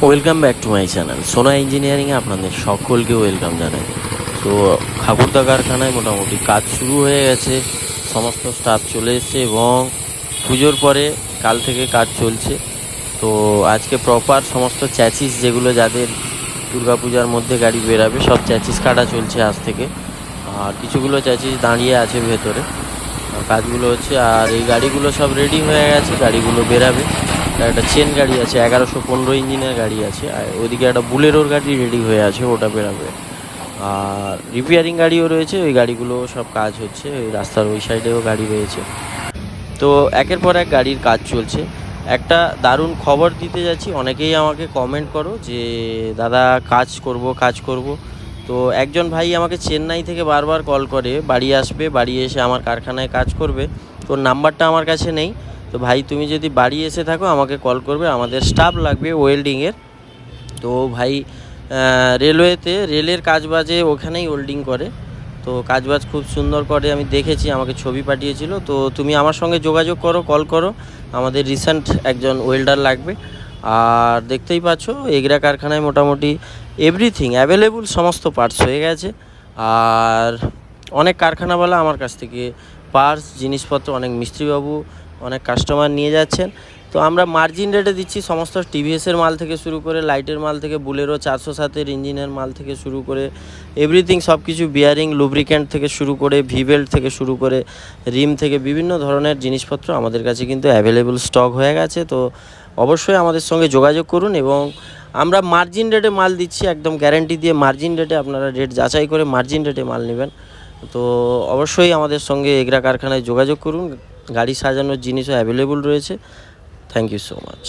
Welcome back to my channel সোনা ইঞ্জিনিয়ারিংয়ে আপনাদের সকলকে ওয়েলকাম জানাই। তো খাকুরদা কারখানায় মোটামুটি কাজ শুরু হয়ে গেছে, সমস্ত স্টাফ চলে এসছে এবং পুজোর পরে কাল থেকে কাজ চলছে। তো আজকে প্রপার সমস্ত চ্যাচিস যেগুলো যাদের দুর্গাপূজার মধ্যে গাড়ি বেরাবে সব চ্যাচিস কাটা চলছে আজ থেকে। আর কিছুগুলো চ্যাচিস দাঁড়িয়ে আছে ভেতরে, কাজগুলো হচ্ছে। আর এই গাড়িগুলো সব রেডি হয়ে গেছে, গাড়িগুলো বেরাবে। একটা চেন গাড়ি আছে 1115 ইঞ্জিনের গাড়ি আছে, আর ওইদিকে একটা বুলেরোর গাড়ি রেডি হয়ে আছে, ওটা বেরাবে। আর রিপেয়ারিং গাড়িও রয়েছে, ওই গাড়িগুলো সব কাজ হচ্ছে, ওই রাস্তার ওই সাইডেও গাড়ি রয়েছে। তো একের পর এক গাড়ির কাজ চলছে। একটা দারুণ খবর দিতে যাচ্ছি, অনেকেই আমাকে কমেন্ট করো যে দাদা কাজ করব। তো একজন ভাই আমাকে চেন্নাই থেকে বারবার কল করে, বাড়ি আসবে, বাড়ি এসে আমার কারখানায় কাজ করবে। তোর নাম্বারটা আমার কাছে নেই। তো ভাই তুমি যদি বাড়ি এসে থাকো আমাকে কল করবে, আমাদের স্টাফ লাগবে ওয়েল্ডিংয়ের। তো ভাই রেলওয়েতে রেলের কাজ বাজে, ওখানেই ওয়েল্ডিং করে। তো কাজবাজ খুব সুন্দর করে, আমি দেখেছি, আমাকে ছবি পাঠিয়েছিল। তো তুমি আমার সঙ্গে যোগাযোগ করো, কল করো, আমাদের রিসেন্ট একজন ওয়েল্ডার লাগবে। আর দেখতেই পাচ্ছ এগরা কারখানায় মোটামুটি এভরিথিং অ্যাভেলেবল, সমস্ত পার্টস হয়ে গেছে। আর অনেক কারখানাওয়ালা আমার কাছ থেকে পার্টস জিনিসপত্র, অনেক মিস্ত্রিবাবু, অনেক কাস্টমার নিয়ে যাচ্ছেন। তো আমরা মার্জিন রেটে দিচ্ছি, সমস্ত টিভিএসের মাল থেকে শুরু করে, লাইটের মাল থেকে, বুলেরো 407-এর ইঞ্জিনের মাল থেকে শুরু করে এভরিথিং, সব কিছু, বিয়ারিং, লুব্রিক্যান্ট থেকে শুরু করে, ভিবেল্ট থেকে শুরু করে, রিম থেকে বিভিন্ন ধরনের জিনিসপত্র আমাদের কাছে কিন্তু অ্যাভেলেবল স্টক হয়ে গেছে। তো অবশ্যই আমাদের সঙ্গে যোগাযোগ করুন, এবং আমরা মার্জিন রেটে মাল দিচ্ছি, একদম গ্যারেন্টি দিয়ে মার্জিন রেটে, আপনারা রেট যাচাই করে মার্জিন রেটে মাল নেবেন। তো অবশ্যই আমাদের সঙ্গে এগরা কারখানায় যোগাযোগ করুন, গাড়ি সাজানোর জিনিসও অ্যাভেলেবল রয়েছে। Thank you so much.